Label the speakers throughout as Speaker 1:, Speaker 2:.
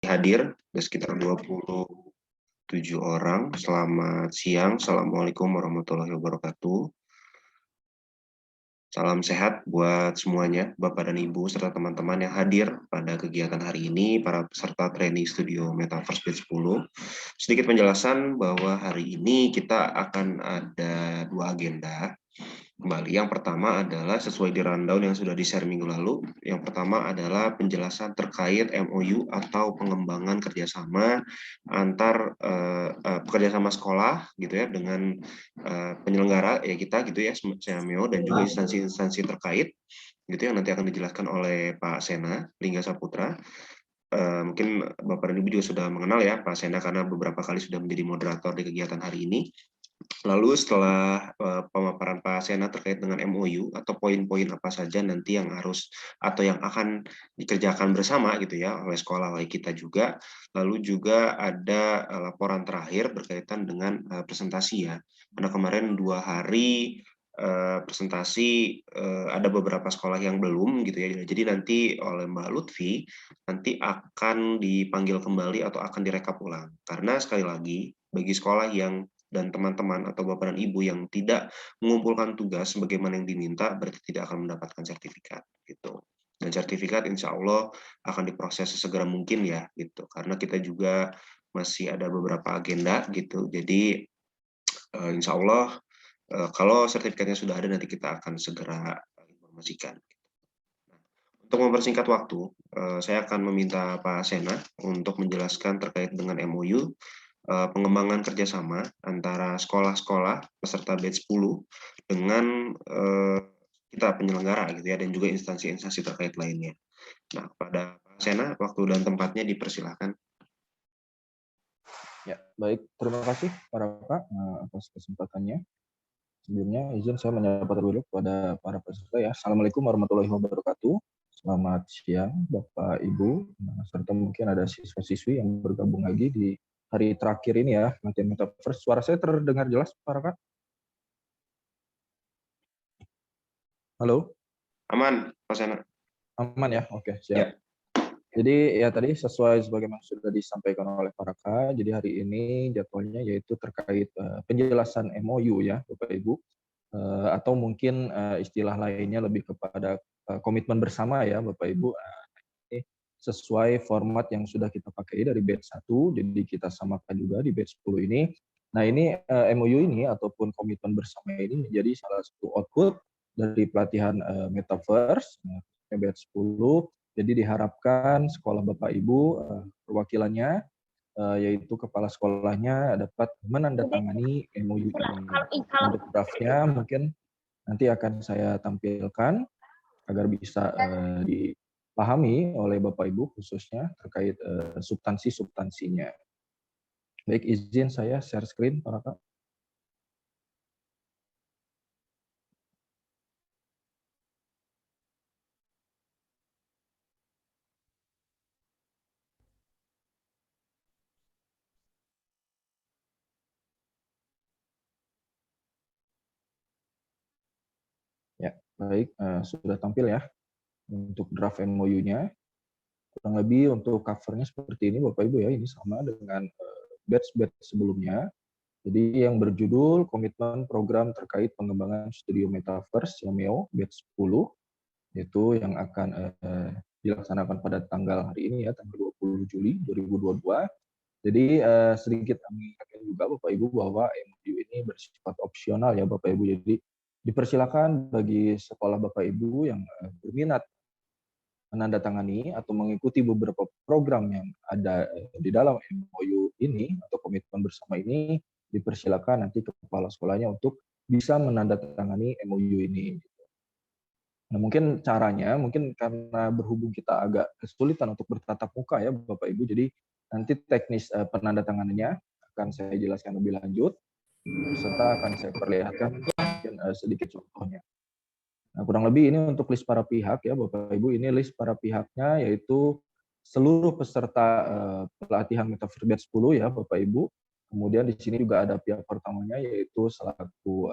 Speaker 1: hadir, ada sekitar 27 orang. Selamat siang, Assalamualaikum warahmatullahi wabarakatuh. Salam sehat buat semuanya, Bapak dan Ibu, serta teman-teman yang hadir pada kegiatan hari ini, para peserta training studio Metaverse Batch 10. Sedikit penjelasan bahwa hari ini kita akan ada dua agenda. Kembali, yang pertama adalah sesuai di rundown yang sudah di-share minggu lalu. Yang pertama adalah penjelasan terkait MOU atau pengembangan kerjasama antar kerjasama sekolah gitu ya dengan penyelenggara ya kita gitu ya, CMO dan juga instansi-instansi terkait gitu yang nanti akan dijelaskan oleh Pak Sena Lingga Saputra. Mungkin Bapak dan Ibu juga sudah mengenal ya Pak Sena karena beberapa kali sudah menjadi moderator di kegiatan hari ini. Lalu setelah pemaparan Pak Sena terkait dengan MOU atau poin-poin apa saja nanti yang harus atau yang akan dikerjakan bersama gitu ya oleh sekolah oleh kita juga. Lalu juga ada laporan terakhir berkaitan dengan presentasi ya. Karena kemarin 2 hari presentasi ada beberapa sekolah yang belum gitu ya. Jadi nanti oleh Mbak Lutfi nanti akan dipanggil kembali atau akan direkap ulang. Karena sekali lagi bagi sekolah yang dan teman-teman atau Bapak dan Ibu yang tidak mengumpulkan tugas sebagaimana yang diminta berarti tidak akan mendapatkan sertifikat gitu. Dan sertifikat insya Allah akan diproses sesegera mungkin ya gitu. Karena kita juga masih ada beberapa agenda gitu. Jadi insya Allah kalau sertifikatnya sudah ada nanti kita akan segera informasikan. Untuk mempersingkat waktu, saya akan meminta Pak Sena untuk menjelaskan terkait dengan MOU pengembangan kerjasama antara sekolah-sekolah peserta batch 10 dengan kita penyelenggara gitu ya dan juga instansi-instansi terkait lainnya. Nah, pada Pak Sena, waktu dan tempatnya dipersilahkan.
Speaker 2: Ya, baik. Terima kasih Pak atas kesempatannya. Sebelumnya izin saya menyapa terlebih kepada para peserta ya. Assalamualaikum warahmatullahi wabarakatuh. Selamat siang Bapak Ibu, serta mungkin ada siswa-siswi yang bergabung lagi di hari terakhir ini ya, latihan Metaverse. Suara saya terdengar jelas Pak? Halo?
Speaker 1: Aman, Pak Sena?
Speaker 2: Aman ya? Oke, siap.
Speaker 1: Ya.
Speaker 2: Jadi ya tadi sesuai sebagaimana sudah disampaikan oleh para Kak, jadi hari ini jadwalnya yaitu terkait penjelasan MOU ya Bapak Ibu, atau mungkin istilah lainnya lebih kepada komitmen bersama ya Bapak Ibu. Ini sesuai format yang sudah kita pakai dari batch 1, jadi kita samakan juga di batch 10 ini. Nah ini MOU ini ataupun komitmen bersama ini menjadi salah satu output dari pelatihan Metaverse, batch 10. Jadi diharapkan sekolah Bapak Ibu perwakilannya yaitu kepala sekolahnya dapat menandatangani MOU ini. Untuk draftnya mungkin nanti akan saya tampilkan agar bisa dipahami oleh Bapak Ibu khususnya terkait substansi-substansinya. Baik, izin saya share screen para Kak. Ya, baik, sudah tampil ya untuk draft MOU-nya. Kurang lebih untuk covernya seperti ini Bapak Ibu ya, ini sama dengan batch-batch sebelumnya. Jadi yang berjudul Komitmen Program Terkait Pengembangan Studio Metaverse (MEO) batch 10 itu yang akan dilaksanakan pada tanggal hari ini ya, tanggal 20 Juli 2022. Jadi sedikit kami ingatkan juga Bapak Ibu bahwa MOU ini bersifat opsional ya Bapak Ibu. Jadi dipersilakan bagi sekolah Bapak Ibu yang berminat menandatangani atau mengikuti beberapa program yang ada di dalam MOU ini atau komitmen bersama ini, dipersilakan nanti kepala sekolahnya untuk bisa menandatangani MOU ini. Nah, mungkin caranya, mungkin karena berhubung kita agak kesulitan untuk bertatap muka ya Bapak Ibu, jadi nanti teknis penandatanganannya akan saya jelaskan lebih lanjut, serta akan saya perlihatkan mungkin sedikit contohnya. Nah, kurang lebih ini untuk list para pihak ya Bapak Ibu, ini list para pihaknya yaitu seluruh peserta pelatihan Metaverse Batch 10 ya Bapak Ibu. Kemudian di sini juga ada pihak pertamanya yaitu selaku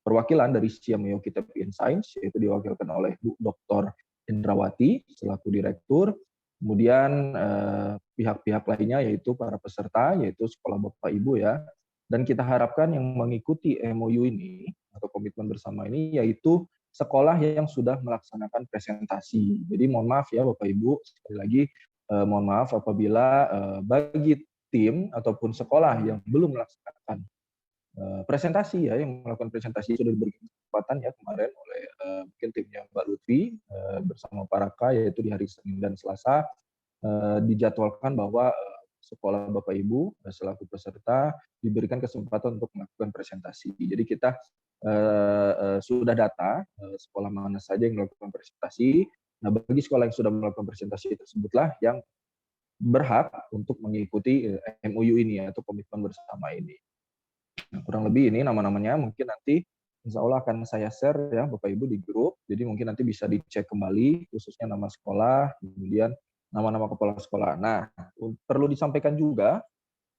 Speaker 2: perwakilan dari CMO Kitab in Science, yaitu diwakilkan oleh Bu Dr. Indrawati selaku direktur. Kemudian pihak-pihak lainnya yaitu para peserta, yaitu sekolah Bapak Ibu ya. Dan kita harapkan yang mengikuti MOU ini atau komitmen bersama ini yaitu sekolah yang sudah melaksanakan presentasi. Jadi mohon maaf ya Bapak Ibu, sekali lagi mohon maaf apabila bagi tim ataupun sekolah yang belum melaksanakan presentasi ya, yang melakukan presentasi sudah diberi kesempatan ya kemarin oleh mungkin timnya Mbak Lutfi bersama para K, yaitu di hari Senin dan Selasa dijadwalkan bahwa sekolah Bapak Ibu selaku peserta diberikan kesempatan untuk melakukan presentasi. Jadi kita sudah data sekolah mana saja yang melakukan presentasi. Nah, bagi sekolah yang sudah melakukan presentasi tersebutlah yang berhak untuk mengikuti MOU ini atau komitmen bersama ini. Nah, kurang lebih ini nama-namanya, mungkin nanti insya Allah akan saya share ya Bapak Ibu di grup, jadi mungkin nanti bisa dicek kembali khususnya nama sekolah, kemudian nama-nama kepala sekolah. Nah, perlu disampaikan juga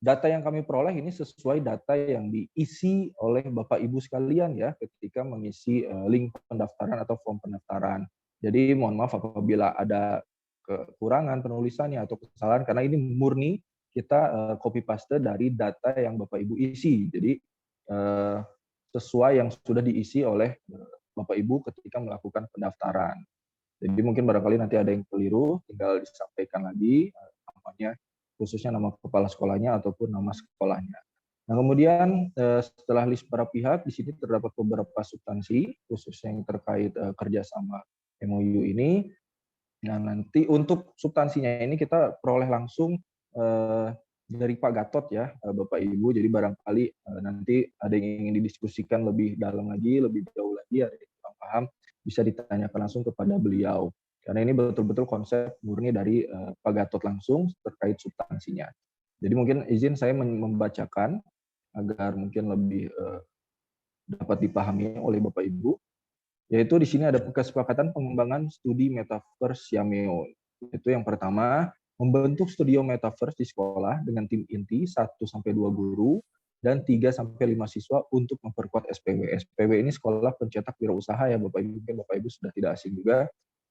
Speaker 2: data yang kami peroleh ini sesuai data yang diisi oleh Bapak Ibu sekalian ya ketika mengisi link pendaftaran atau form pendaftaran. Jadi mohon maaf apabila ada kekurangan penulisannya atau kesalahan, karena ini murni kita copy paste dari data yang Bapak Ibu isi. Jadi sesuai yang sudah diisi oleh Bapak Ibu ketika melakukan pendaftaran. Jadi mungkin barangkali nanti ada yang keliru, tinggal disampaikan lagi namanya, khususnya nama kepala sekolahnya ataupun nama sekolahnya. Nah, kemudian setelah list para pihak, di sini terdapat beberapa substansi, khususnya yang terkait kerjasama MOU ini. Nah, nanti untuk substansinya ini kita peroleh langsung dari Pak Gatot ya, Bapak Ibu. Jadi barangkali nanti ada yang ingin didiskusikan lebih dalam lagi, lebih jauh lagi, ada yang kurang paham, bisa ditanyakan langsung kepada beliau. Karena ini betul-betul konsep murni dari Pak Gatot langsung terkait substansinya. Jadi mungkin izin saya membacakan agar mungkin lebih dapat dipahami oleh Bapak Ibu. Yaitu di sini ada kesepakatan pengembangan studi Metaverse Yameo. Itu yang pertama, membentuk studio Metaverse di sekolah dengan tim inti 1-2 guru dan 3-5 siswa untuk memperkuat SPW. SPW ini sekolah pencetak wirausaha ya Bapak Ibu. Mungkin Bapak Ibu sudah tidak asing juga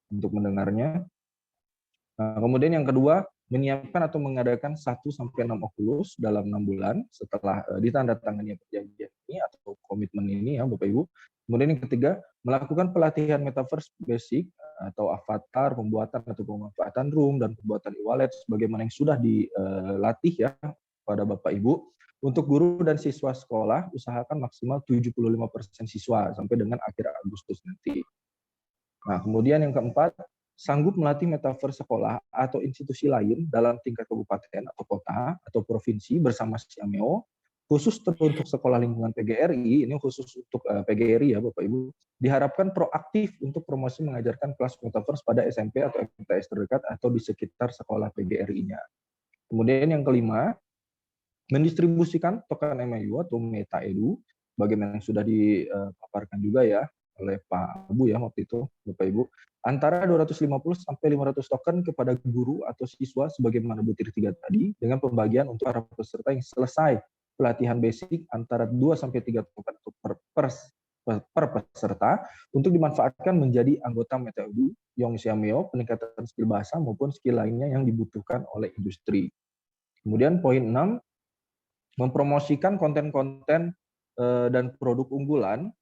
Speaker 2: untuk mendengarnya. Nah, kemudian yang kedua, menyiapkan atau mengadakan 1-6 Oculus dalam 6 bulan setelah ditandatangani perjanjian ini atau komitmen ini ya Bapak Ibu. Kemudian yang ketiga, melakukan pelatihan Metaverse Basic atau avatar, pembuatan atau pemanfaatan room dan pembuatan e-wallet sebagaimana yang sudah dilatih ya pada Bapak Ibu. Untuk guru dan siswa sekolah, usahakan maksimal 75% siswa sampai dengan akhir Agustus nanti. Nah, kemudian yang keempat, sanggup melatih metaverse sekolah atau institusi lain dalam tingkat kabupaten atau kota atau provinsi bersama Siameo, khusus untuk sekolah lingkungan PGRI, ini khusus untuk PGRI ya Bapak Ibu, diharapkan proaktif untuk promosi mengajarkan kelas metaverse pada SMP atau MTS terdekat atau di sekitar sekolah PGRI-nya. Kemudian yang kelima, mendistribusikan token MIU atau Meta Edu, bagaimana yang sudah dipaparkan juga ya oleh Pak Abu ya waktu itu, Bapak Ibu, antara 250 sampai 500 token kepada guru atau siswa sebagaimana butir 3 tadi, dengan pembagian untuk para peserta yang selesai pelatihan basic antara 2 sampai 3 token per peserta untuk dimanfaatkan menjadi anggota Meta Edu, Yong Xiameo, peningkatan skill bahasa maupun skill lainnya yang dibutuhkan oleh industri. Kemudian poin 6, mempromosikan konten-konten dan produk unggulan,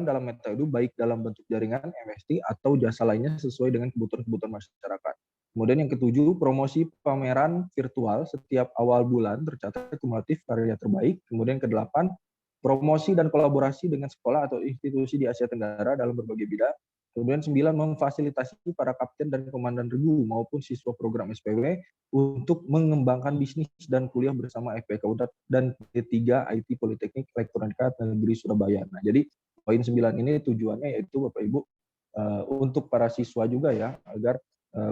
Speaker 2: dalam Meta Edu baik dalam bentuk jaringan, MST, atau jasa lainnya sesuai dengan kebutuhan-kebutuhan masyarakat. Kemudian yang ketujuh, promosi pameran virtual setiap awal bulan tercatat kumulatif karya terbaik. Kemudian kedelapan, promosi dan kolaborasi dengan sekolah atau institusi di Asia Tenggara dalam berbagai bidang. Kemudian 9, memfasilitasi para kapten dan komandan regu maupun siswa program SPW untuk mengembangkan bisnis dan kuliah bersama FPK UNDAD dan ketiga IT Politeknik Elektronika Negeri Surabaya. Nah, jadi poin 9 ini tujuannya yaitu Bapak Ibu untuk para siswa juga ya, agar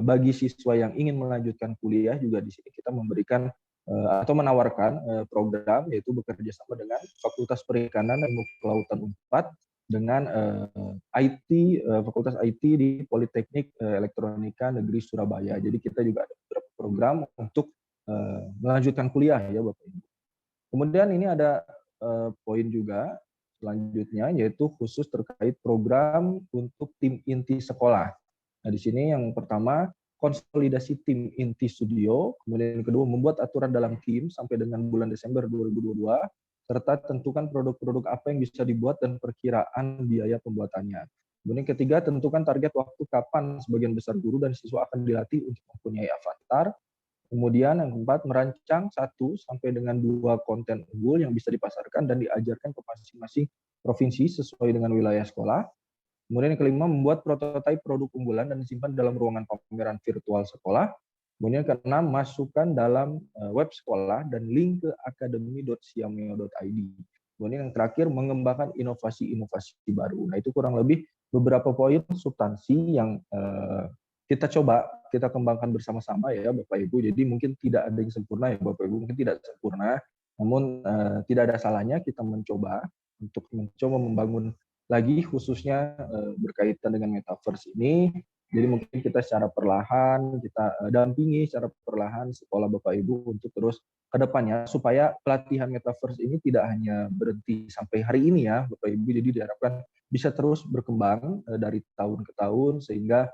Speaker 2: bagi siswa yang ingin melanjutkan kuliah juga di sini kita memberikan atau menawarkan program yaitu bekerja sama dengan Fakultas Perikanan dan Ilmu Kelautan Unpad dengan Fakultas IT di Politeknik Elektronika Negeri Surabaya. Jadi kita juga ada beberapa program untuk melanjutkan kuliah ya Bapak Ibu. Kemudian ini ada poin juga selanjutnya yaitu khusus terkait program untuk tim inti sekolah. Nah, di sini yang pertama, konsolidasi tim inti studio, kemudian yang kedua, membuat aturan dalam tim sampai dengan bulan Desember 2022, serta tentukan produk-produk apa yang bisa dibuat dan perkiraan biaya pembuatannya. Kemudian yang ketiga, tentukan target waktu kapan sebagian besar guru dan siswa akan dilatih untuk mempunyai avatar. Kemudian yang keempat, merancang 1 sampai dengan 2 konten unggul yang bisa dipasarkan dan diajarkan ke masing-masing provinsi sesuai dengan wilayah sekolah. Kemudian yang kelima, membuat prototipe produk unggulan dan disimpan dalam ruangan pameran virtual sekolah. Kemudian yang keenam, masukkan dalam web sekolah dan link ke academy.siameo.id. Kemudian yang terakhir, mengembangkan inovasi-inovasi baru. Nah, itu kurang lebih beberapa poin substansi yang kita coba, kita kembangkan bersama-sama ya Bapak Ibu. Jadi mungkin tidak ada yang sempurna ya Bapak Ibu, mungkin tidak sempurna, namun tidak ada salahnya kita mencoba membangun lagi khususnya berkaitan dengan metaverse ini. Jadi mungkin kita secara perlahan, kita dampingi secara perlahan sekolah Bapak Ibu untuk terus ke depannya, supaya pelatihan metaverse ini tidak hanya berhenti sampai hari ini ya Bapak Ibu, jadi diharapkan bisa terus berkembang dari tahun ke tahun, sehingga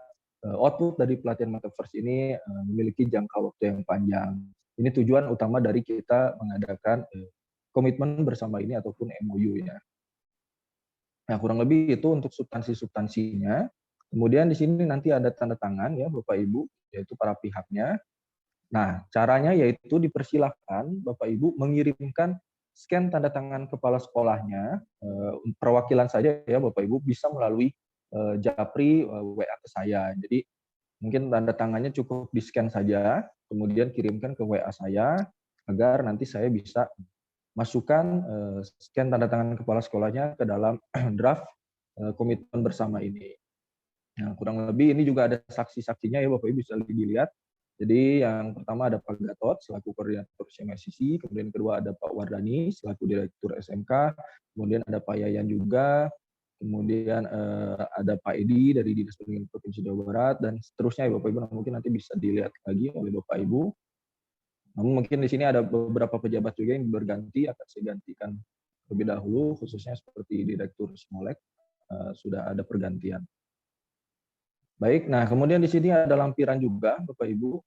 Speaker 2: output dari pelatihan metaverse ini memiliki jangka waktu yang panjang. Ini tujuan utama dari kita mengadakan komitmen bersama ini ataupun MOU ya. Nah, kurang lebih itu untuk substansi-substansinya. Kemudian di sini nanti ada tanda tangan ya Bapak Ibu, yaitu para pihaknya. Nah, caranya yaitu dipersilahkan Bapak Ibu mengirimkan scan tanda tangan kepala sekolahnya, perwakilan saja ya Bapak Ibu, bisa melalui Japri WA ke saya. Jadi mungkin tanda tangannya cukup di-scan saja, kemudian kirimkan ke WA saya, agar nanti saya bisa masukkan scan tanda tangan kepala sekolahnya ke dalam draft komitmen bersama ini. Nah, kurang lebih ini juga ada saksi-saksinya ya Bapak Ibu, bisa dilihat. Jadi yang pertama ada Pak Gatot selaku koordinator CMSCC, kemudian kedua ada Pak Wardani selaku direktur SMK, kemudian ada Pak Yayan juga, kemudian ada Pak Edi dari Dinas Pendidikan Provinsi Jawa Barat, dan seterusnya ya Bapak Ibu. Nah, mungkin nanti bisa dilihat lagi oleh Bapak Ibu. Namun mungkin di sini ada beberapa pejabat juga yang berganti, akan saya gantikan terlebih dahulu, khususnya seperti Direktur Smolek, sudah ada pergantian. Baik, nah kemudian di sini ada lampiran juga, Bapak Ibu.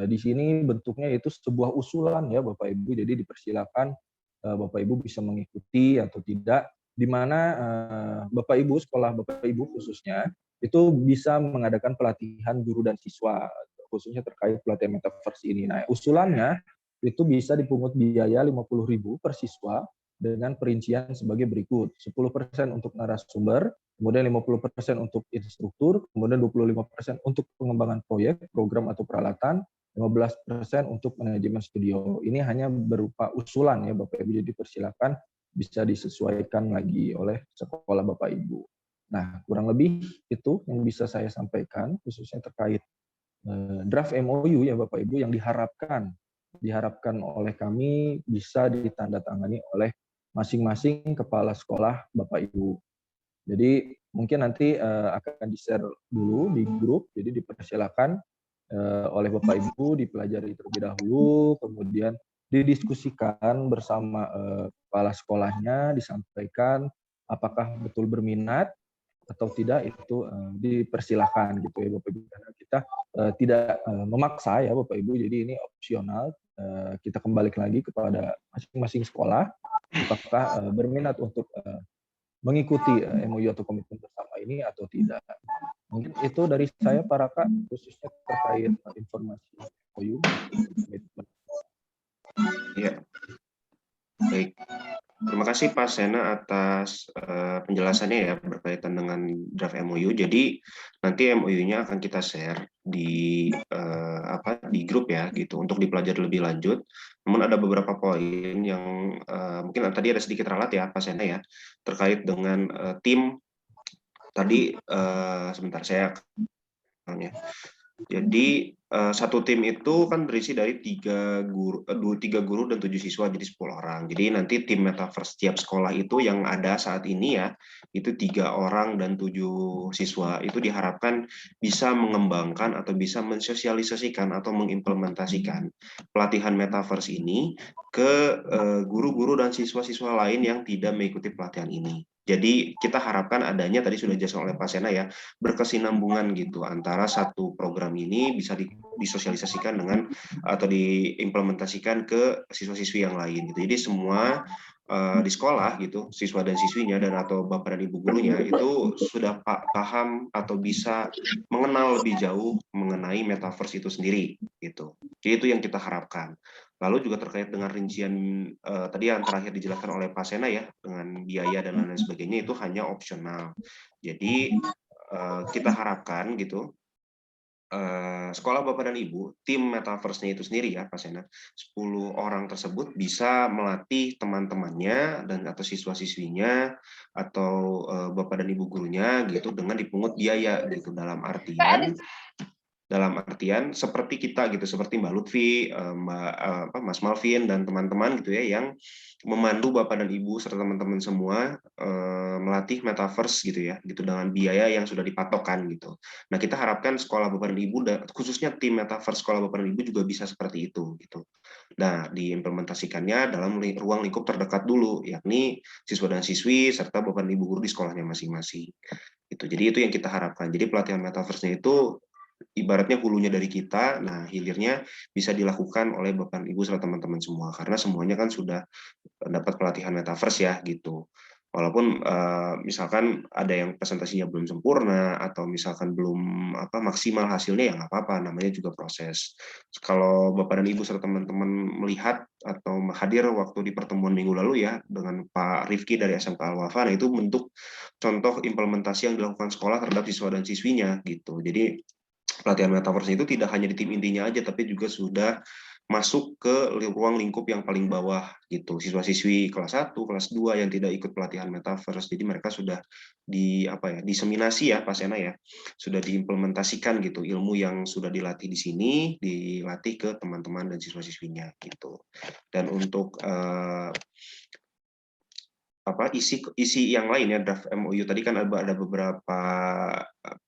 Speaker 2: Di sini bentuknya itu sebuah usulan ya Bapak Ibu, jadi dipersilakan Bapak Ibu bisa mengikuti atau tidak, di mana Bapak Ibu, sekolah Bapak Ibu khususnya, itu bisa mengadakan pelatihan guru dan siswa, khususnya terkait pelatihan metaverse ini. Nah, usulannya itu bisa dipungut biaya 50.000 per siswa dengan perincian sebagai berikut: 10% untuk narasumber, kemudian 50% untuk instruktur, kemudian 25% untuk pengembangan proyek, program atau peralatan, 15% untuk manajemen studio. Ini hanya berupa usulan ya Bapak Ibu, jadi persilakan bisa disesuaikan lagi oleh sekolah Bapak Ibu. Nah, kurang lebih itu yang bisa saya sampaikan khususnya terkait draft MOU ya Bapak Ibu, yang diharapkan oleh kami bisa ditandatangani oleh masing-masing kepala sekolah Bapak Ibu. Jadi mungkin nanti akan di-share dulu di grup, jadi dipersilakan oleh Bapak Ibu dipelajari terlebih dahulu, kemudian didiskusikan bersama kepala sekolahnya, disampaikan apakah betul berminat atau tidak, itu dipersilakan gitu ya Bapak Ibu, karena kita tidak memaksa ya Bapak Ibu, jadi ini opsional. Kita kembali lagi kepada masing-masing sekolah apakah berminat untuk mengikuti MOU atau komitmen bersama ini atau tidak. Mungkin itu dari saya Pak Raka, khususnya terkait informasi MOU.
Speaker 1: Ya, baik. Terima kasih Pak Sena atas penjelasannya ya berkaitan dengan draft MOU. Jadi nanti MOU-nya akan kita share di di grup ya gitu untuk dipelajari lebih lanjut. Namun ada beberapa poin yang mungkin tadi ada sedikit ralat ya Pak Sena ya terkait dengan tim tadi. Sebentar saya tanya. Jadi satu tim itu kan berisi dari 3 guru dan 7 siswa, jadi 10 orang. Jadi nanti tim metaverse setiap sekolah itu yang ada saat ini ya, itu 3 orang dan 7 siswa, itu diharapkan bisa mengembangkan atau bisa mensosialisasikan atau mengimplementasikan pelatihan metaverse ini ke guru-guru dan siswa-siswa lain yang tidak mengikuti pelatihan ini. Jadi kita harapkan adanya, tadi sudah dijelaskan oleh Pak Sena ya, berkesinambungan gitu antara satu program ini bisa disosialisasikan dengan atau diimplementasikan ke siswa-siswi yang lain gitu. Jadi semua di sekolah gitu, siswa dan siswinya dan atau bapak dan ibu gurunya itu sudah paham atau bisa mengenal lebih jauh mengenai metaverse itu sendiri gitu. Jadi itu yang kita harapkan. Lalu juga terkait dengan rincian tadi yang terakhir dijelaskan oleh Pak Sena ya, dengan biaya dan lain-lain sebagainya itu hanya opsional. Jadi kita harapkan gitu, sekolah Bapak dan Ibu, tim Metaverse-nya itu sendiri ya Pak Sena, 10 orang tersebut bisa melatih teman-temannya dan atau siswa-siswinya atau Bapak dan Ibu gurunya gitu dengan dipungut biaya gitu, dalam artian seperti kita gitu, seperti Mbak Lutfi, Mas Malvin dan teman-teman gitu ya, yang memandu Bapak dan Ibu serta teman-teman semua melatih metaverse gitu ya, gitu dengan biaya yang sudah dipatokkan gitu. Nah kita harapkan sekolah Bapak dan Ibu, khususnya tim metaverse sekolah Bapak dan Ibu juga bisa seperti itu gitu. Nah diimplementasikannya dalam ruang lingkup terdekat dulu, yakni siswa dan siswi serta Bapak dan Ibu guru di sekolahnya masing-masing. Gitu. Jadi itu yang kita harapkan. Jadi pelatihan metaverse-nya itu ibaratnya hulunya dari kita, nah hilirnya bisa dilakukan oleh Bapak Ibu serta teman-teman semua, karena semuanya kan sudah dapat pelatihan metaverse ya gitu. Walaupun misalkan ada yang presentasinya belum sempurna atau misalkan belum maksimal hasilnya, ya nggak apa-apa, namanya juga proses. Kalau Bapak dan Ibu serta teman-teman melihat atau hadir waktu di pertemuan minggu lalu ya dengan Pak Rifki dari SMK Al-Wafa, nah itu bentuk contoh implementasi yang dilakukan sekolah terhadap siswa dan siswinya gitu. Jadi pelatihan metaverse itu tidak hanya di tim intinya aja, tapi juga sudah masuk ke ruang lingkup yang paling bawah gitu. Siswa-siswi kelas 1, kelas 2 yang tidak ikut pelatihan metaverse. Jadi mereka sudah diseminasi ya Pak Sena ya. Sudah diimplementasikan gitu ilmu yang sudah dilatih di sini, dilatih ke teman-teman dan siswa-siswinya gitu. Dan untuk isi yang lain ya, draft MOU tadi kan ada beberapa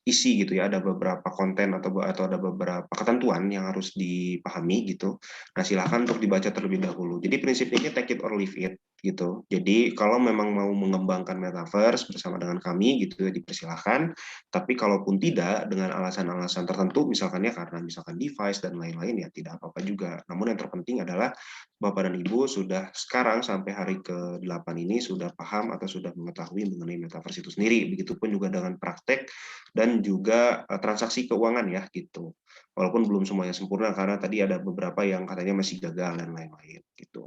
Speaker 1: isi gitu ya, ada beberapa konten atau ada beberapa ketentuan yang harus dipahami gitu. Nah silahkan untuk dibaca terlebih dahulu. Jadi prinsipnya take it or leave it gitu. Jadi kalau memang mau mengembangkan metaverse bersama dengan kami gitu ya dipersilahkan. Tapi kalaupun tidak dengan alasan-alasan tertentu, misalkan ya karena misalkan device dan lain-lain ya tidak apa-apa juga. Namun yang terpenting adalah Bapak dan Ibu sudah sekarang sampai hari ke-8 ini sudah paham atau sudah mengetahui mengenai metaverse itu sendiri. Begitupun juga dengan praktek dan juga transaksi keuangan ya gitu. Walaupun belum semuanya sempurna karena tadi ada beberapa yang katanya masih gagal dan lain-lain gitu.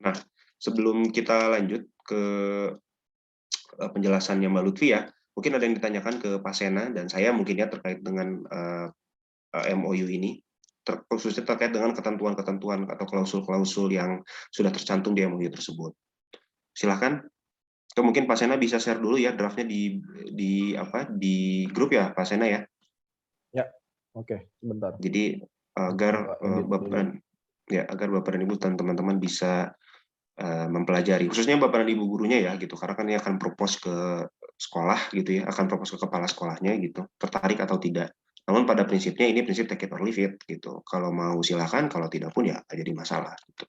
Speaker 1: Nah, sebelum kita lanjut ke penjelasannya Mbak Lutfi ya, mungkin ada yang ditanyakan ke Pak Sena dan saya mungkin ya terkait dengan MOU ini, khususnya terkait dengan ketentuan-ketentuan atau klausul-klausul yang sudah tercantum di MOU tersebut. Silahkan. Atau mungkin Pak Sena bisa share dulu ya draftnya di grup ya Pak Sena ya.
Speaker 2: Ya, oke, sebentar.
Speaker 1: Jadi agar Bapak dan Ibu dan teman-teman bisa mempelajari, khususnya Bapak dan Ibu gurunya ya gitu, karena kan ini akan propose ke sekolah gitu ya, akan propose ke kepala sekolahnya gitu, tertarik atau tidak. Namun pada prinsipnya ini prinsip take it or leave it gitu. Kalau mau silakan, kalau tidak pun ya jadi masalah gitu.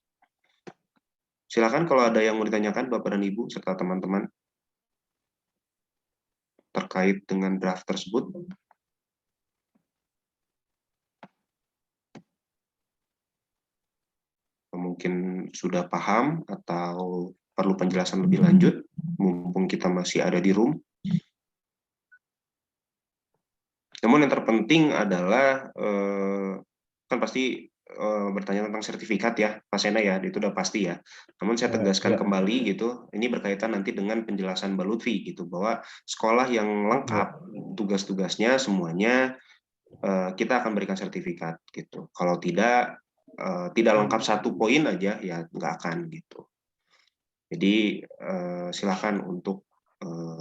Speaker 1: Silakan kalau ada yang mau ditanyakan Bapak dan Ibu serta teman-teman terkait dengan draft tersebut. Mungkin sudah paham atau perlu penjelasan lebih lanjut, mumpung kita masih ada di room. Namun yang terpenting adalah kan pasti bertanya tentang sertifikat ya, Pak Sena ya, itu udah pasti ya. Namun saya tegaskan kembali gitu, ini berkaitan nanti dengan penjelasan Mbak Lutfi gitu, bahwa sekolah yang lengkap tugas-tugasnya semuanya kita akan berikan sertifikat gitu. Kalau tidak lengkap satu poin aja ya nggak akan gitu. Jadi silakan untuk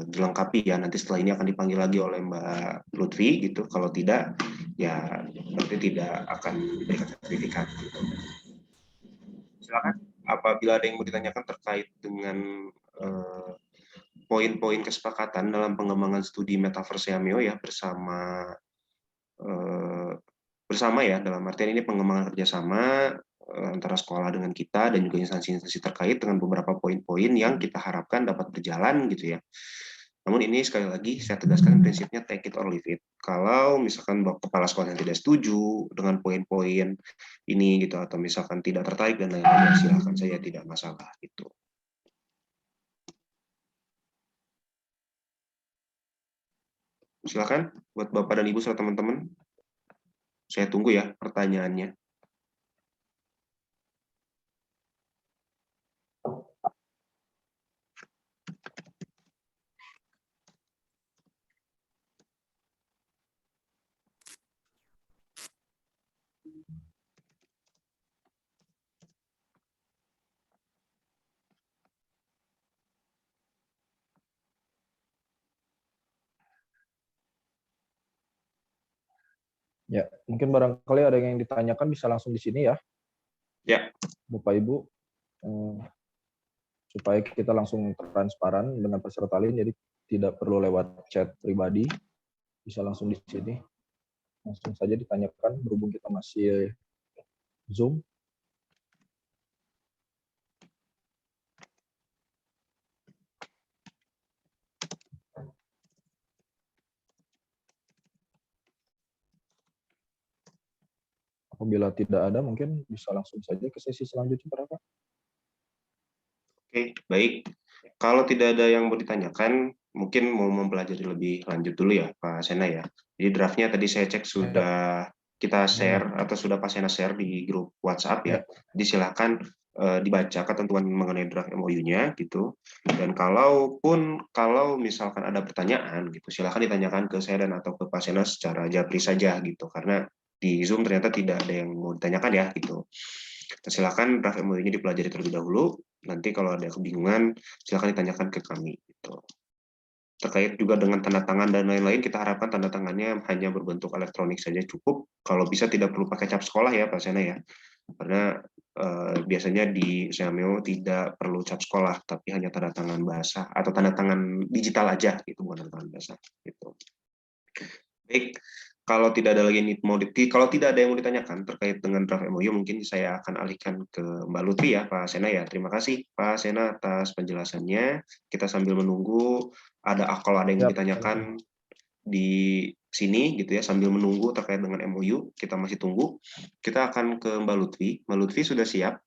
Speaker 1: dilengkapi ya, nanti setelah ini akan dipanggil lagi oleh Mbak Lutfi gitu. Kalau tidak ya nanti tidak akan diberikan sertifikat gitu. Silakan apabila ada yang mau ditanyakan terkait dengan poin-poin kesepakatan dalam pengembangan studi Metaverse Yameo ya bersama ya, dalam artian ini pengembangan kerjasama antara sekolah dengan kita dan juga instansi-instansi terkait dengan beberapa poin-poin yang kita harapkan dapat berjalan gitu ya. Namun ini sekali lagi saya tegaskan prinsipnya take it or leave it. Kalau misalkan kepala sekolah yang tidak setuju dengan poin-poin ini gitu atau misalkan tidak tertarik dan lain-lain, silakan saja, tidak masalah gitu. Silakan buat Bapak dan Ibu serta teman-teman. Saya tunggu ya pertanyaannya.
Speaker 2: Ya, mungkin barangkali ada yang ditanyakan bisa langsung di sini ya.
Speaker 1: Ya.
Speaker 2: Bapak Ibu, supaya kita langsung transparan dengan peserta lain, jadi tidak perlu lewat chat pribadi, bisa langsung di sini. Langsung saja ditanyakan berhubung kita masih Zoom. Apabila tidak ada, mungkin bisa langsung saja ke sesi selanjutnya, Pak.
Speaker 1: Oke, baik. Kalau tidak ada yang mau ditanyakan, mungkin mau mempelajari lebih lanjut dulu ya, Pak Sena ya. Jadi draftnya tadi saya cek sudah kita share atau sudah Pak Sena share di grup WhatsApp ya. Jadi silakan dibaca ketentuan mengenai draft MOU-nya gitu. Dan kalau misalkan ada pertanyaan gitu, silakan ditanyakan ke saya dan atau ke Pak Sena secara japri saja gitu. Karena di Zoom ternyata tidak ada yang mau ditanyakan ya gitu. Silakan draft MOU-nya dipelajari terlebih dahulu. Nanti kalau ada kebingungan, silakan ditanyakan ke kami. Gitu. Terkait juga dengan tanda tangan dan lain-lain, kita harapkan tanda tangannya hanya berbentuk elektronik saja cukup. Kalau bisa tidak perlu pakai cap sekolah ya, Pak Sena ya. Karena biasanya di Seameo tidak perlu cap sekolah, tapi hanya tanda tangan basah atau tanda tangan digital aja, itu bukan tanda tangan basah. Gitu. Baik. Kalau tidak ada lagi kalau tidak ada yang mau ditanyakan terkait dengan draft MOU, mungkin saya akan alihkan ke Mbak Lutfi ya, Pak Sena ya. Terima kasih Pak Sena atas penjelasannya. Kita sambil menunggu kalau ada yang mau ditanyakan di sini gitu ya, sambil menunggu terkait dengan MOU, kita masih tunggu. Kita akan ke Mbak Lutfi. Mbak Lutfi sudah siap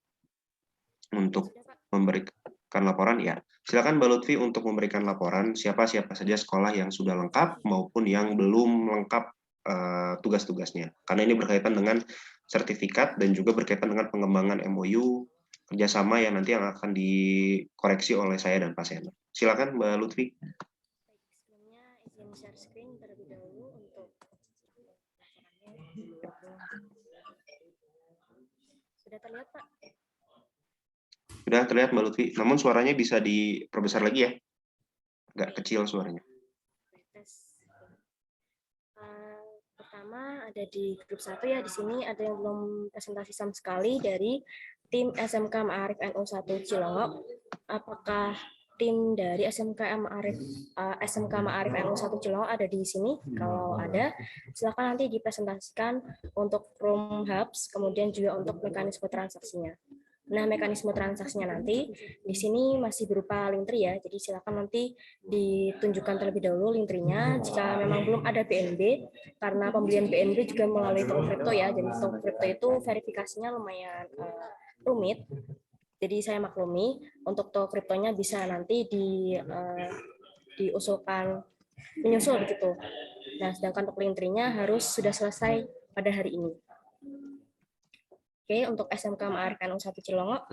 Speaker 1: untuk memberikan laporan ya. Silakan Mbak Lutfi untuk memberikan laporan siapa saja sekolah yang sudah lengkap maupun yang belum lengkap tugas-tugasnya. Karena ini berkaitan dengan sertifikat dan juga berkaitan dengan pengembangan MOU kerjasama yang nanti yang akan dikoreksi oleh saya dan Pak Sena. Silakan Mbak Lutfi.
Speaker 3: Sebelumnya izin share screen terlebih dahulu untuk sudah terlihat Pak?
Speaker 1: Sudah terlihat Mbak Lutfi, namun suaranya bisa diperbesar lagi ya. Agak kecil suaranya.
Speaker 3: Pertama ada di grup 1 ya, di sini ada yang belum presentasi sama sekali dari tim SMK Ma'arif NU 1 Cilongok. Apakah tim dari SMK Ma'arif NU 1 Cilongok ada di sini? Kalau ada, silakan nanti dipresentasikan untuk room hubs, kemudian juga untuk mekanisme transaksinya. Nah, mekanisme transaksinya nanti di sini masih berupa lintri ya. Jadi silakan nanti ditunjukkan terlebih dahulu lintrinya jika memang belum ada BNB, karena pembelian BNB juga melalui toko kripto ya. Jadi toko kripto itu verifikasinya lumayan rumit. Jadi saya maklumi untuk toko kriptonya bisa nanti diusulkan menyusul begitu. Nah, sedangkan untuk lintrinya harus sudah selesai pada hari ini. Oke, untuk SMK Ma'arif NU 1 Cilongok.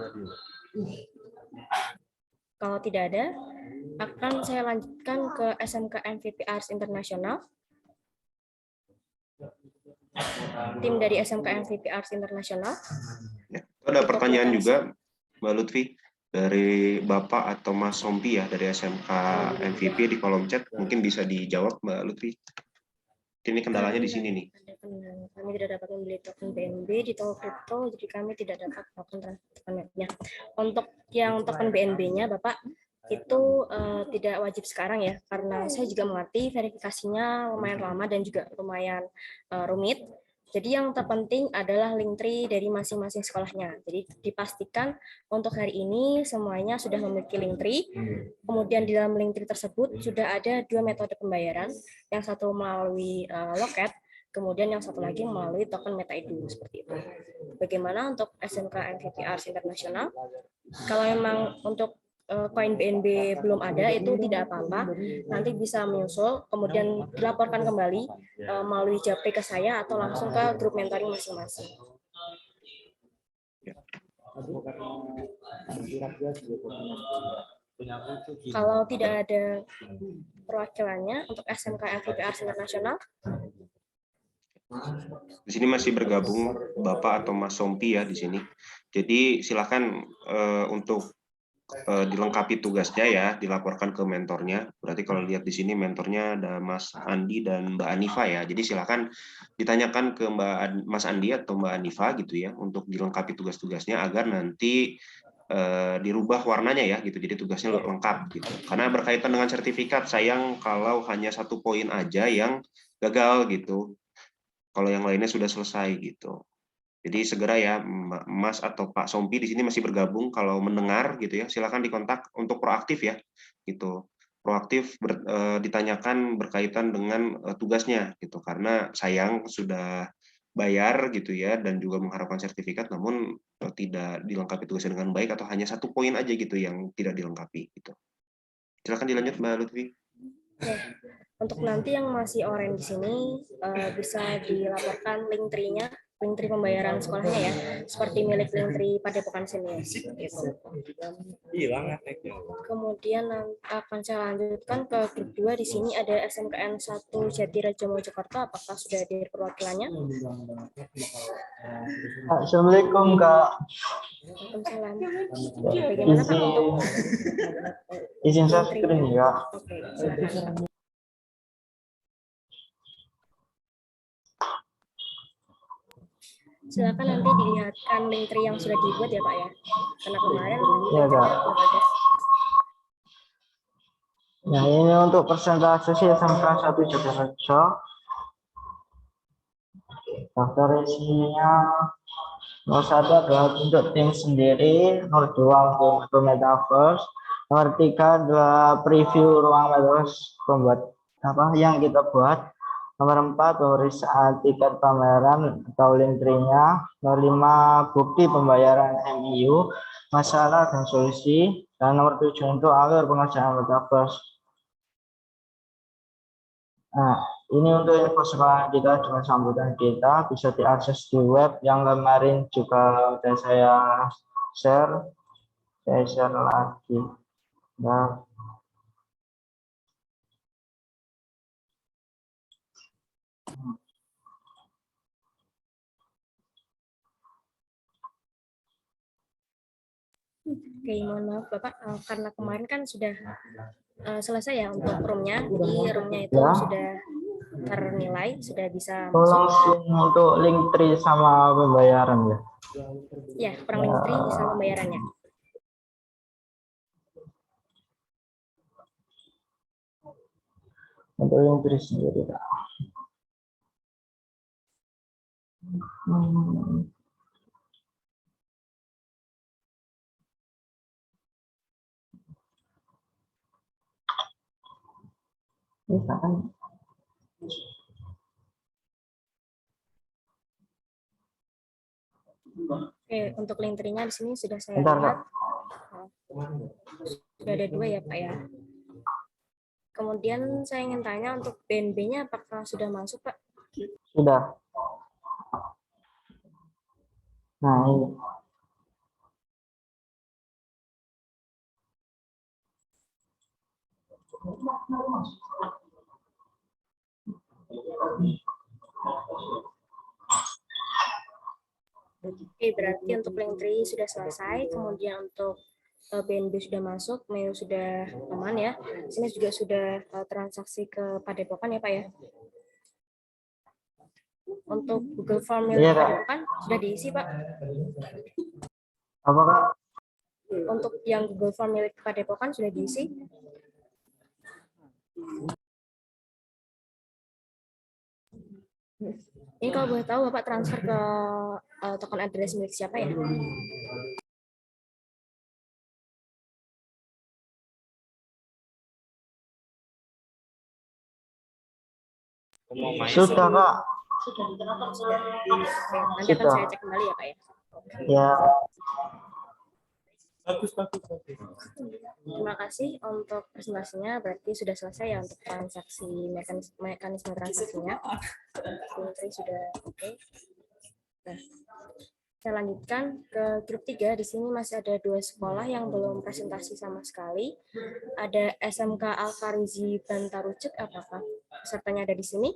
Speaker 3: Kalau tidak ada, akan saya lanjutkan ke SMK MVP Arts Internasional. Tim dari SMK MVP Arts Internasional.
Speaker 1: Ya, ada pertanyaan juga, Mbak Lutfi, dari Bapak atau Mas Sompi ya, dari SMK MVP di kolom chat. Mungkin bisa dijawab, Mbak Lutfi. Ini kendalanya di sini nih.
Speaker 3: Kami tidak dapat membeli token BNB di toko kripto, jadi kami tidak dapat tokennya. Untuk yang token BNB-nya, Bapak, itu tidak wajib sekarang ya, karena saya juga mengerti verifikasinya lumayan lama dan juga lumayan rumit. Jadi yang terpenting adalah link tree dari masing-masing sekolahnya. Jadi dipastikan untuk hari ini semuanya sudah memiliki link tree. Kemudian di dalam link tree tersebut sudah ada 2 metode pembayaran. Yang satu melalui loket, kemudian yang satu lagi melalui token MetaEdu seperti itu. Bagaimana untuk SMK MVP Arts International? Kalau memang untuk koin BNB belum ada, itu tidak apa-apa, nanti bisa menyusul, kemudian dilaporkan kembali melalui japri ke saya atau langsung ke grup mentoring masing-masing. Kalau tidak ada perwakilannya untuk SMK MVP Arts International,
Speaker 1: di sini masih bergabung Bapak atau Mas Sompi ya di sini. Jadi silakan untuk dilengkapi tugasnya ya, dilaporkan ke mentornya. Berarti kalau lihat di sini mentornya ada Mas Andi dan Mbak Anifa ya. Jadi silakan ditanyakan ke Mas Andi atau Mbak Anifa gitu ya untuk dilengkapi tugas-tugasnya agar nanti dirubah warnanya ya gitu. Jadi tugasnya lengkap gitu. Karena berkaitan dengan sertifikat, sayang kalau hanya 1 poin aja yang gagal gitu. Kalau yang lainnya sudah selesai gitu. Jadi segera ya Mas atau Pak Sompi di sini masih bergabung, kalau mendengar gitu ya silakan dikontak untuk proaktif ya gitu. Proaktif ditanyakan berkaitan dengan tugasnya gitu, karena sayang sudah bayar gitu ya dan juga mengharapkan sertifikat namun tidak dilengkapi tugasnya dengan baik atau hanya 1 poin aja gitu yang tidak dilengkapi gitu. Silakan dilanjut Mbak Lutfi.
Speaker 3: Untuk nanti yang masih orange di sini bisa dilaporkan link tree-nya, link tree pembayaran sekolahnya ya, seperti milik link tree Padepokan Senior. Gitu. Kemudian akan saya lanjutkan ke grup 2. Di sini ada SMKN 1 Jatirejo Mojokerto. Apakah sudah ada perwakilannya?
Speaker 4: Assalamualaikum Kak.
Speaker 3: Waalaikumsalam. Bagaimana Kak untuk
Speaker 4: Izin saya screen ya.
Speaker 3: Oke, silakan. Silakan nanti dilihatkan link tree yang sudah dibuat ya Pak ya. Karena kemarin
Speaker 4: Ya Kak. Nah ini untuk persentase SMK 1 Jatirejo. Daftar isinya 01 adalah untuk tim sendiri, 02 untuk metaverse, nomor 3 adalah preview ruang metaverse pembuat apa yang kita buat, nomor 4 pemeriksaan tiket pameran atau link tree-nya, nomor 5 bukti pembayaran MIU, masalah dan solusi, dan nomor 7 untuk alur pengerjaan metaverse. Nah, ini untuk info sekolah kita dengan sambutan kita bisa diakses di web yang kemarin juga sudah saya share lagi. Nah,
Speaker 3: Oke, mohon maaf Bapak, karena kemarin kan sudah selesai ya untuk roomnya, jadi roomnya itu
Speaker 4: ya.
Speaker 3: sudah ternilai, sudah bisa
Speaker 4: Tolong
Speaker 3: masuk.
Speaker 4: untuk link tree sama pembayaran ya.
Speaker 3: Ya, kurang link tree sama pembayarannya.
Speaker 4: Untuk link tree sendiri Kak. Misalkan
Speaker 3: Oke, untuk link tree-nya di sini sudah saya
Speaker 4: bentar,
Speaker 3: lihat.
Speaker 4: Kak.
Speaker 3: Sudah ada 2 ya Pak ya. Kemudian saya ingin tanya untuk BNB-nya apakah sudah masuk Pak?
Speaker 4: Sudah. Nah, ini.
Speaker 3: Oke, berarti untuk link tree sudah selesai, kemudian untuk BNB sudah masuk, mail sudah aman ya. Sini juga sudah transaksi ke Padepokan ya Pak ya. Untuk Google Form milik
Speaker 4: Iya, Kak.
Speaker 3: Padepokan sudah diisi Pak.
Speaker 4: Apa Kak?
Speaker 3: Untuk yang Google Form milik Padepokan sudah diisi. Ini kalau boleh tahu Bapak transfer ke token address milik siapa ya?
Speaker 4: Sudah, Kak.
Speaker 3: Sudah. Oke, nanti akan
Speaker 4: Sudah.
Speaker 3: saya cek kembali ya Pak ya.
Speaker 4: Ya,
Speaker 3: Terima kasih untuk presentasinya. Berarti sudah selesai ya untuk transaksi mekanisme transaksinya. Ini sudah oke. Nah, saya lanjutkan ke grup 3. Di sini masih ada 2 sekolah yang belum presentasi sama sekali. Ada SMK Al-Farizi Bantarucek. Apakah pesertanya ada di sini?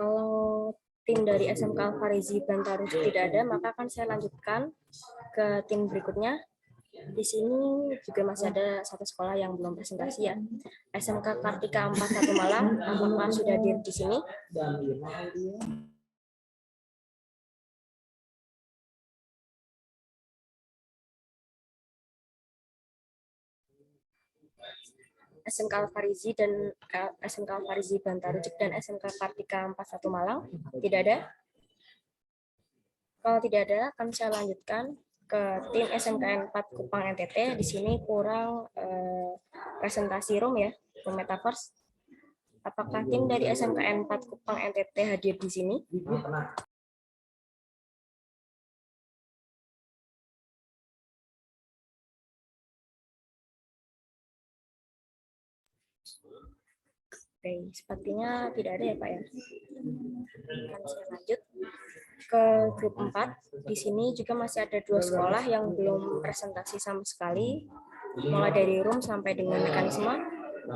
Speaker 3: Kalau tim dari SMK Al-Farizi Bantarucek tidak ada, maka akan saya lanjutkan ke tim berikutnya. Di sini juga masih ada 1 sekolah yang belum presentasi ya. SMK Kartika 41 Malang, apakah sudah hadir di sini? SMK Al-Farizi dan SMK Al-Farizi Bantarucek dan SMK Kartika 41 Malang tidak ada. Kalau tidak ada, akan saya lanjutkan ke tim SMKN 4 Kupang NTT. Di sini kurang presentasi room ya, room metaverse. Apakah tim dari SMKN 4 Kupang NTT hadir di sini? Oke, sepertinya tidak ada ya Pak ya. Akan saya lanjut ke grup 4. Di sini juga masih ada 2 sekolah yang belum presentasi sama sekali, mulai dari room sampai dengan mekanisme.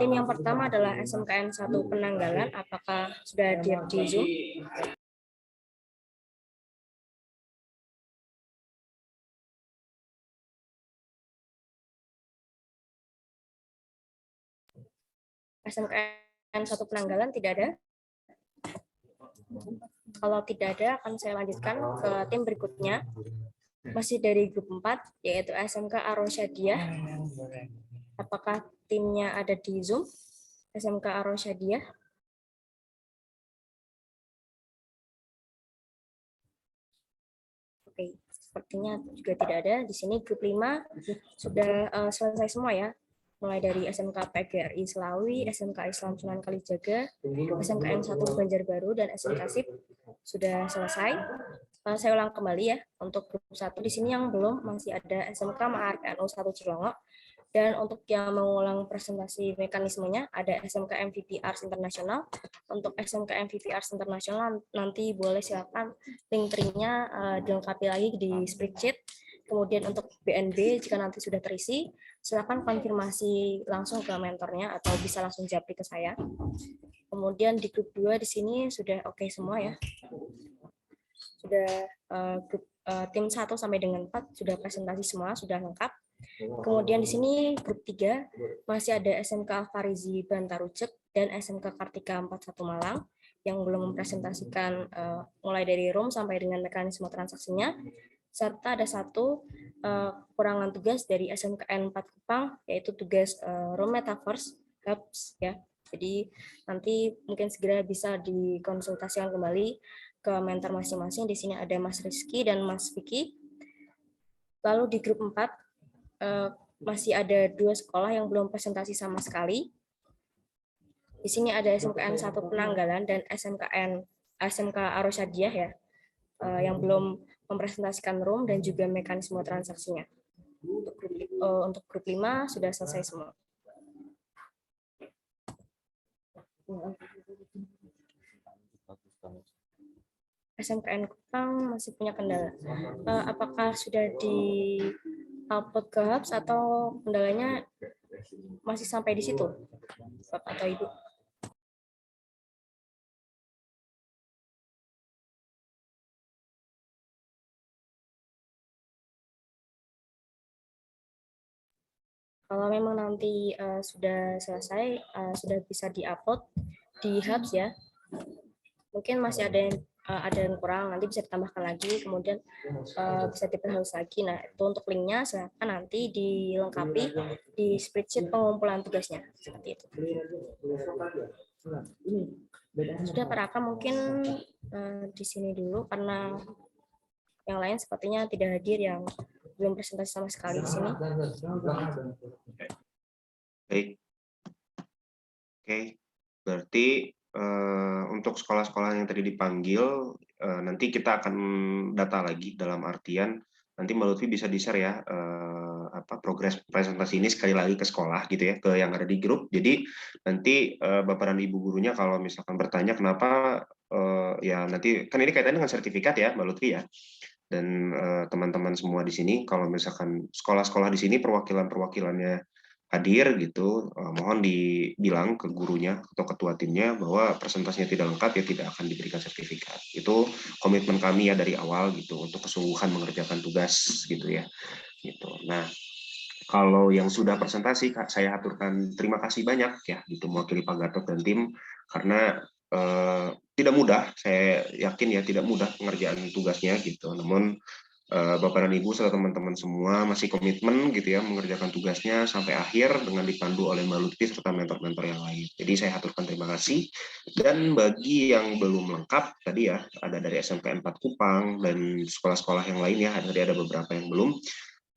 Speaker 3: Tim yang pertama adalah SMKN 1 Penanggalan. Apakah sudah hadir di Zoom? SMKN 1 Penanggalan tidak ada. Kalau tidak ada, akan saya lanjutkan ke tim berikutnya. Masih dari grup 4, yaitu SMK Ar-Rosyadiyah. Apakah timnya ada di Zoom? SMK Ar-Rosyadiyah. Oke, sepertinya juga tidak ada. Di sini grup 5 sudah selesai semua ya. Mulai dari SMK PGRI Selawi, SMK Islam Sunan Kalijaga, SMKN 1 Banjarbaru, dan SMK SIP sudah selesai. Saya ulang kembali ya, untuk grup 1 di sini yang belum masih ada SMK Ma'arif NU 1 Cilongok. Dan untuk yang mengulang presentasi mekanismenya ada SMK MVP Arts Internasional. Untuk SMK MVP Arts Internasional nanti boleh silakan link tree-nya dilengkapi lagi di spreadsheet. Kemudian untuk BNB jika nanti sudah terisi, silakan konfirmasi langsung ke mentornya atau bisa langsung japri ke saya. Kemudian di grup 2 di sini sudah oke semua ya. Sudah grup tim 1 sampai dengan 4 sudah presentasi semua, sudah lengkap. Kemudian di sini grup 3 masih ada SMK Al-Farizi Bantarucek dan SMK Kartika 41 Malang yang belum mempresentasikan mulai dari room sampai dengan mekanisme transaksinya, serta ada 1 kekurangan tugas dari SMKN 4 Kupang, yaitu tugas room metaverse hubs ya. Jadi nanti mungkin segera bisa dikonsultasikan kembali ke mentor masing-masing. Di sini ada Mas Rizky dan Mas Vicky. Lalu di grup 4 masih ada 2 sekolah yang belum presentasi sama sekali. Di sini ada SMKN 1 Penanggalan dan SMK Ar-Rosyadiyah ya, yang belum mempresentasikan room dan juga mekanisme transaksinya. Untuk grup 5 sudah selesai semua. SMKN Kupang masih punya kendala. Apakah sudah di upload ke Hubs atau kendalanya masih sampai di situ, Bapak atau Ibu? Kalau memang nanti sudah selesai, sudah bisa diupload di Hubs ya. Mungkin masih ada yang ada yang kurang nanti bisa ditambahkan lagi, kemudian bisa diperhalus lagi. Nah, itu untuk linknya silakan nanti dilengkapi di spreadsheet pengumpulan tugasnya seperti itu. Sudah Pak Raka, mungkin di sini dulu karena yang lain sepertinya tidak hadir, yang belum presentasi sama sekali di sini.
Speaker 1: Baik. Oke, berarti untuk sekolah-sekolah yang tadi dipanggil, nanti kita akan data lagi, dalam artian nanti Mbak Lutfi bisa di-share ya progres presentasi ini sekali lagi ke sekolah gitu ya, ke yang ada di grup. Jadi nanti Bapak dan Ibu gurunya kalau misalkan bertanya kenapa, ya nanti kan ini kaitannya dengan sertifikat ya Mbak Lutfi ya. Dan teman-teman semua di sini, kalau misalkan sekolah-sekolah di sini perwakilannya hadir gitu, mohon dibilang ke gurunya atau ketua timnya bahwa presentasinya tidak lengkap, ya tidak akan diberikan sertifikat. Itu komitmen kami ya dari awal gitu, untuk kesungguhan mengerjakan tugas gitu ya. Gitu. Nah, kalau yang sudah presentasi, saya aturkan terima kasih banyak ya, gitu mewakili Pak Gatot dan tim, karena tidak mudah, saya yakin ya tidak mudah pengerjaan tugasnya gitu. Namun Bapak dan Ibu serta teman-teman semua masih komitmen gitu ya mengerjakan tugasnya sampai akhir dengan dipandu oleh Mbak Lutfi serta mentor-mentor yang lain. Jadi saya aturkan terima kasih. Dan bagi yang belum lengkap tadi ya, ada dari SMK 4 Kupang dan sekolah-sekolah yang lain ya, tadi ada beberapa yang belum.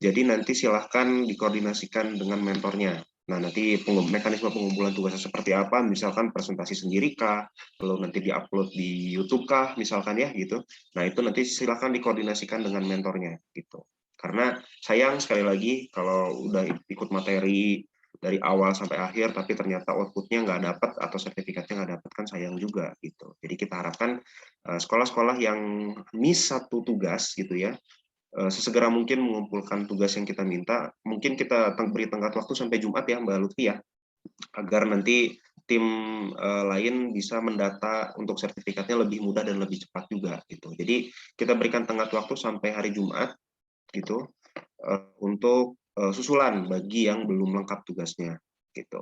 Speaker 1: Jadi nanti silahkan dikoordinasikan dengan mentornya. Nah, nanti mekanisme pengumpulan tugasnya seperti apa, misalkan presentasi sendiri kah, lalu nanti diupload di YouTube kah, misalkan ya gitu. Nah, itu nanti silahkan dikoordinasikan dengan mentornya gitu. Karena sayang sekali lagi kalau udah ikut materi dari awal sampai akhir, tapi ternyata outputnya nggak dapat atau sertifikatnya nggak dapat, kan sayang juga gitu. Jadi kita harapkan sekolah-sekolah yang miss satu tugas gitu ya, sesegera mungkin mengumpulkan tugas yang kita minta. Mungkin kita beri tenggat waktu sampai Jumat ya Mbak Lutfi ya, agar nanti tim lain bisa mendata untuk sertifikatnya lebih mudah dan lebih cepat juga gitu. Jadi kita berikan tenggat waktu sampai hari Jumat gitu, untuk susulan bagi yang belum lengkap tugasnya gitu.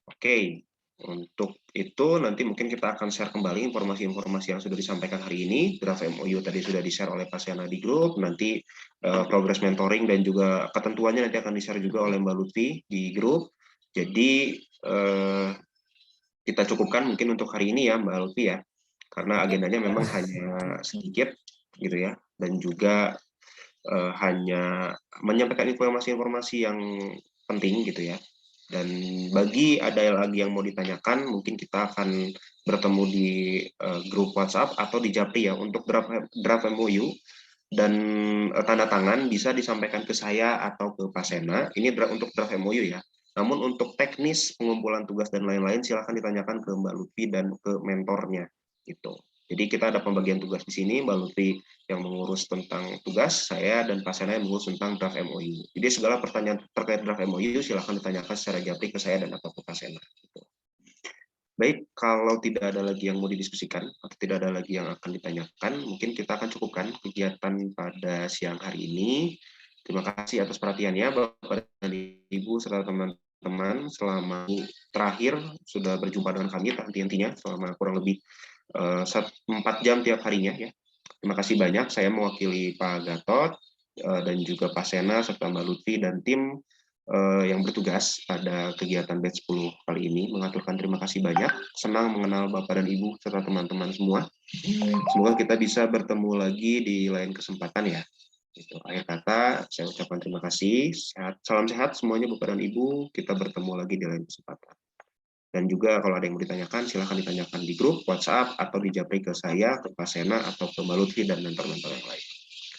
Speaker 1: Oke. Untuk itu nanti mungkin kita akan share kembali informasi-informasi yang sudah disampaikan hari ini. Draft MOU tadi sudah di-share oleh Pak Siana di grup, nanti progress mentoring dan juga ketentuannya nanti akan di-share juga oleh Mbak Lutfi di grup. Jadi kita cukupkan mungkin untuk hari ini ya Mbak Lutfi ya, karena agendanya memang hanya sedikit gitu ya, dan juga hanya menyampaikan informasi-informasi yang penting gitu ya. Dan bagi ada lagi yang mau ditanyakan, mungkin kita akan bertemu di grup WhatsApp atau di Japri ya, untuk draft MOU dan tanda tangan bisa disampaikan ke saya atau ke Pak Sena. Ini untuk draft MOU ya. Namun untuk teknis pengumpulan tugas dan lain-lain silahkan ditanyakan ke Mbak Lutfi dan ke mentornya gitu. Jadi kita ada pembagian tugas di sini, Mbak Lutfi yang mengurus tentang tugas, saya dan Pak Sena yang mengurus tentang draft MOU. Jadi segala pertanyaan terkait draft MOU silahkan ditanyakan secara japri ke saya dan atau ke Pak Sena. Gitu. Baik, kalau tidak ada lagi yang mau didiskusikan atau tidak ada lagi yang akan ditanyakan, mungkin kita akan cukupkan kegiatan pada siang hari ini. Terima kasih atas perhatiannya Bapak dan Ibu serta teman-teman. Selama terakhir sudah berjumpa dengan kami henti-hentinya selama kurang lebih 4 jam tiap harinya ya. Terima kasih banyak. Saya mewakili Pak Gatot dan juga Pak Sena serta Mbak Lutfi dan tim yang bertugas pada kegiatan batch 10 kali ini. Mengaturkan terima kasih banyak. Senang mengenal Bapak dan Ibu serta teman-teman semua. Semoga kita bisa bertemu lagi di lain kesempatan ya. Itu akhir kata, saya ucapkan terima kasih. Salam sehat semuanya Bapak dan Ibu. Kita bertemu lagi di lain kesempatan. Dan juga kalau ada yang mau ditanyakan, silahkan ditanyakan di grup WhatsApp atau di japri ke saya, ke Pak Sena, atau ke Mbak Lutfi dan mentor-mentor yang lain.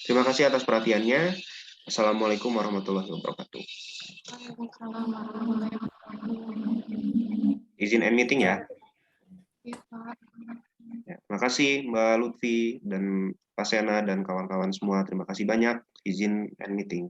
Speaker 1: Terima kasih atas perhatiannya. Assalamualaikum warahmatullahi wabarakatuh. Izin end meeting ya. Ya, terima kasih Mbak Lutfi dan Pak Sena dan kawan-kawan semua. Terima kasih banyak. Izin end meeting.